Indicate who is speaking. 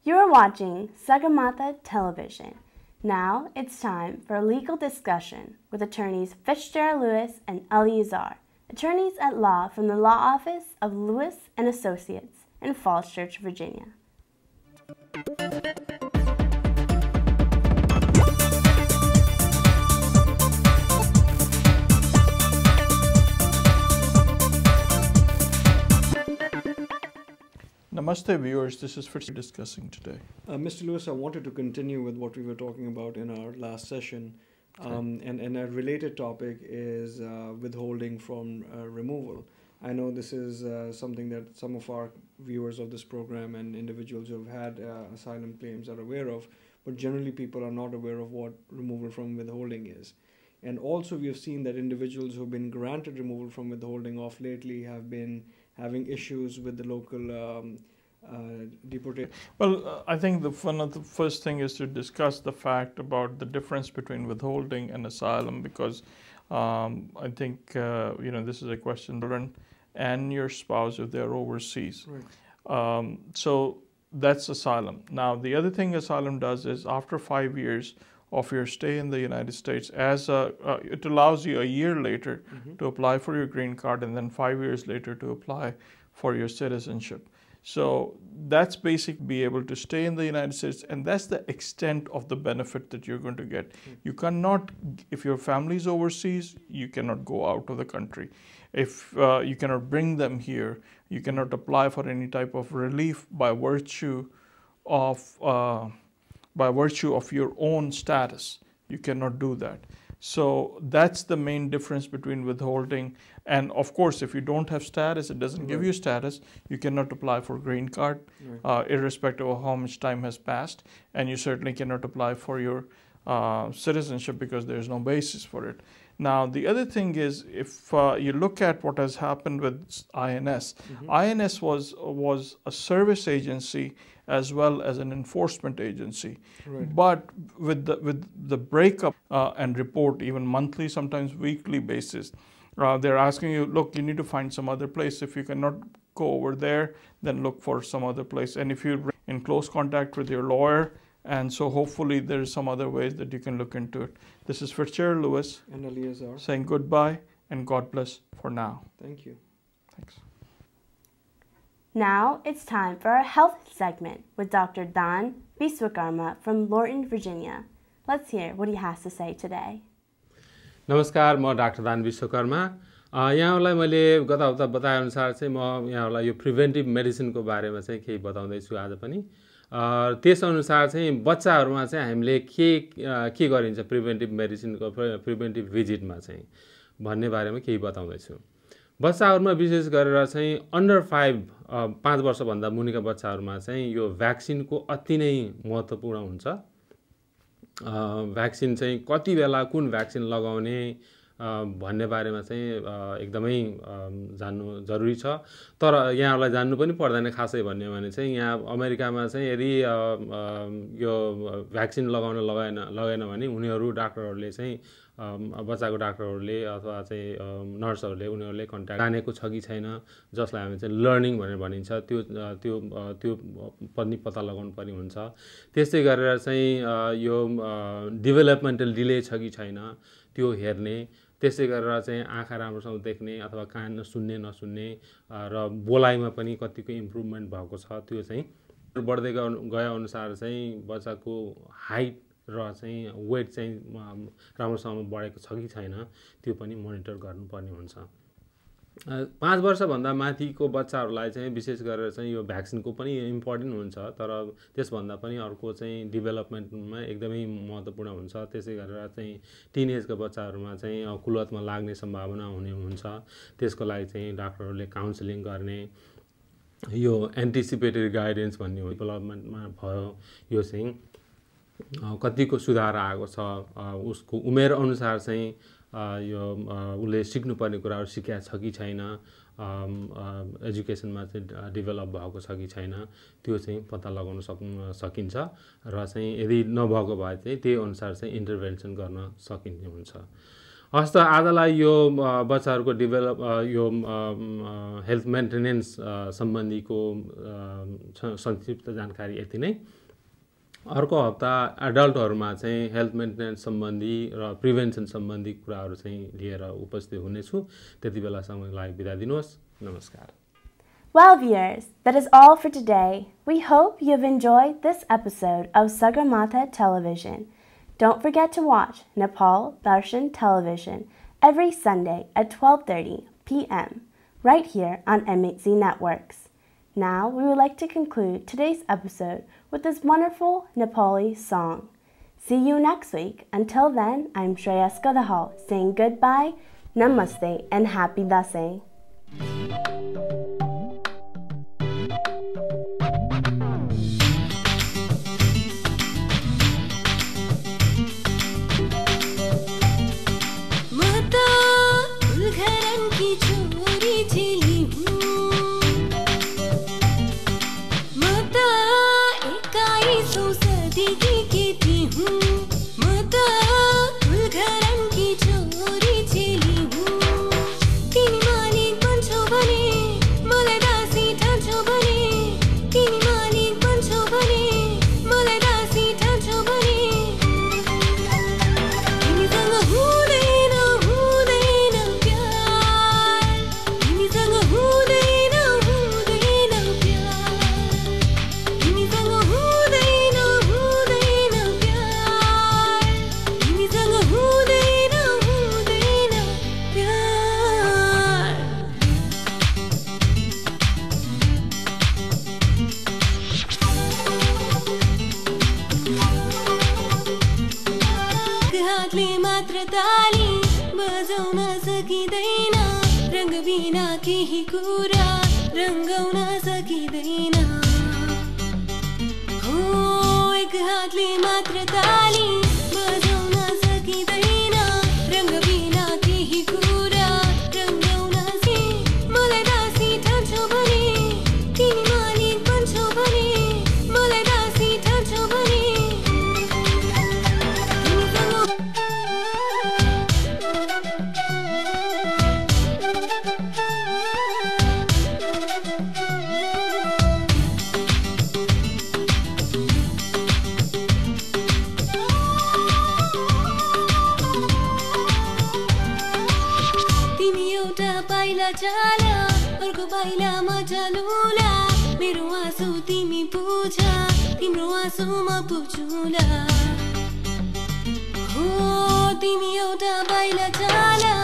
Speaker 1: You are watching Sagarmatha Television. Now it's time for a legal discussion with attorneys Fitzgerald Lewis and Eleazar, attorneys at law from the law office of Lewis and Associates in Falls Church, Virginia.
Speaker 2: Namaste viewers, this is Fitzgerald discussing today.
Speaker 3: Mr. Lewis, I wanted to continue with what we were talking about in our last session. And a related topic is withholding from removal. I know this is something that some of our viewers of this program and individuals who have had asylum claims are aware of, but generally people are not aware of what removal from withholding is. And also we have seen that individuals who have been granted removal from withholding of lately have been having issues with the local deportation.
Speaker 2: Well, I think one of the first thing is to discuss the fact about the difference between withholding and asylum, because I think this is a question children and your spouse if they're overseas.
Speaker 3: Right.
Speaker 2: So that's asylum. Now the other thing asylum does is after 5 years of your stay in the United States, it allows you a year later to apply for your green card, and then 5 years later to apply for your citizenship. So that's basically be able to stay in the United States, and that's the extent of the benefit that you're going to get. You cannot, if your family is overseas, you cannot go out of the country. If you cannot bring them here, you cannot apply for any type of relief by virtue of your own status. You cannot do that. So that's the main difference between withholding. And of course, if you don't have status, it doesn't give you status. You cannot apply for green card, irrespective of how much time has passed. And you certainly cannot apply for your citizenship because there's no basis for it. Now, the other thing is, if you look at what has happened with INS, INS was a service agency as well as an enforcement agency.
Speaker 3: Right.
Speaker 2: But with the breakup and report, even monthly, sometimes weekly basis, they're asking you, look, you need to find some other place. If you cannot go over there, then look for some other place. And if you're in close contact with your lawyer, and so hopefully there's some other ways that you can look into it. This is Fitzgerald Lewis
Speaker 3: And Eleazar
Speaker 2: saying goodbye and God bless for now.
Speaker 3: Thank you.
Speaker 2: Thanks.
Speaker 1: Now it's time for our health segment with Dr. Don Biswakarma from Lorton, Virginia. Let's hear what he has to say today.
Speaker 4: नमस्कार, म doctor दान विश्वकर्मा। यहाँलाई मैले गत हप्ता बताएअनुसार चाहिँ म यहाँलाई यो प्रिभेन्टिभ मेडिसिनको बारेमा चाहिँ केही बताउँदैछु आज पनि। त्यसअनुसार चाहिँ बच्चाहरूमा चाहिँ हामीले के गरिन्छ प्रिभेन्टिभ मेडिसिनको प्रिभेन्टिभ भिजिटमा चाहिँ भन्ने बारेमा केही बताउँदैछु। बच्चाहरूमा विशेष गरेर चाहिँ अन्डर 5 वर्षभन्दा मुनिका बच्चाहरूमा चाहिँ यो भ्याक्सिनको अति नै महत्त्वपूर्ण हुन्छ। भ्याक्सिन चाहिँ कति बेला कुन भ्याक्सिन लगाउने भन्ने बारेमा चाहिँ एकदमै जान्नु जरुरी छ। तर यहाँहरूलाई जान्नु पनि पर्दैन खासै भन्ने भने चाहिँ यहाँ अमेरिकामा चाहिँ यदि यो भ्याक्सिन लगाएन भने उनीहरू डाक्टरहरूले चाहिँ बच्चाको डाक्टरहरूले अथवा चाहिँ नर्सहरूले उनीहरूले कन्ट्याक्ट जानेको छ कि छैन, जसलाई हामी चाहिँ लर्निङ भनेर भनिन्छ, त्यो पनि पत्ता लगाउनु पर्ने हुन्छ। त्यस्तै गरेर चाहिँ यो डेभलपमेन्टल डिले छ कि छैन त्यो हेर्ने, त्यसै गरेर चाहिँ आँखा राम्रोसँग देख्ने अथवा कान सुन्ने नसुन्ने र बोलाइमा पनि कतिको इम्प्रुभमेन्ट भएको छ त्यो चाहिँ बढ्दै गए अनुसार चाहिँ बच्चाको हाइट र चाहिँ वेट चाहिँ राम्रोसँग बढेको छ कि छैन त्यो पनि मोनिटर गर्नुपर्ने हुन्छ। 5 वर्षभन्दा माथिको बच्चाहरूलाई चाहिँ विशेष गरेर चाहिँ यो भ्याक्सिनको पनि इम्पोर्टेन्ट हुन्छ, तर त्यसभन्दा पनि अर्को चाहिँ डेभलपमेन्टमा एकदमै महत्त्वपूर्ण हुन्छ। त्यसै गरेर चाहिँ टिनेजको बच्चाहरूमा चाहिँ कुलतमा लाग्ने सम्भावना हुने हुन्छ। त्यसको लागि चाहिँ डाक्टरहरूले काउन्सिलिङ गर्ने, यो एन्टिसिपेटरी गाइडेन्स भन्ने डेभलपमेन्टमा भयो, यो चाहिँ कतिको सुधार आएको छ, उसको उमेर अनुसार चाहिँ यो उसले सिक्नुपर्ने कुराहरू सिकेको छ कि छैन, एजुकेसनमा चाहिँ डेभलप भएको छ कि छैन त्यो चाहिँ पत्ता लगाउन सकिन्छ र चाहिँ यदि नभएको भए चाहिँ त्यही अनुसार चाहिँ इन्टरभेन्सन गर्न सकिने हुन्छ। हस् त आजलाई यो बच्चाहरूको डेभलप यो हेल्थ मेन्टेनेन्स सम्बन्धीको संक्षिप्त जानकारी यति नै। अर्को हप्ता एडल्टहरुमा चाहिँ हेल्थ मेन्टेनेन्स सम्बन्धी र प्रिभेन्सन सम्बन्धी कुराहरू चाहिँ लिएर उपस्थित हुनेछु। त्यति बेलासम्मलाई बिदा दिनुहोस्। नमस्कार।
Speaker 1: Well, viewers, that is all for today. We hope you have enjoyed this episode of Sagarmatha Television. Don't forget to watch Nepal Darshan Television every Sunday at 12:30 p.m. right here on MHZ Networks. Now, we would like to conclude today's episode with this wonderful Nepali song. See you next week. Until then, I'm Shreya Skadahal saying goodbye, namaste, and happy Dasai.
Speaker 5: तिमी एउटा बाइला जाला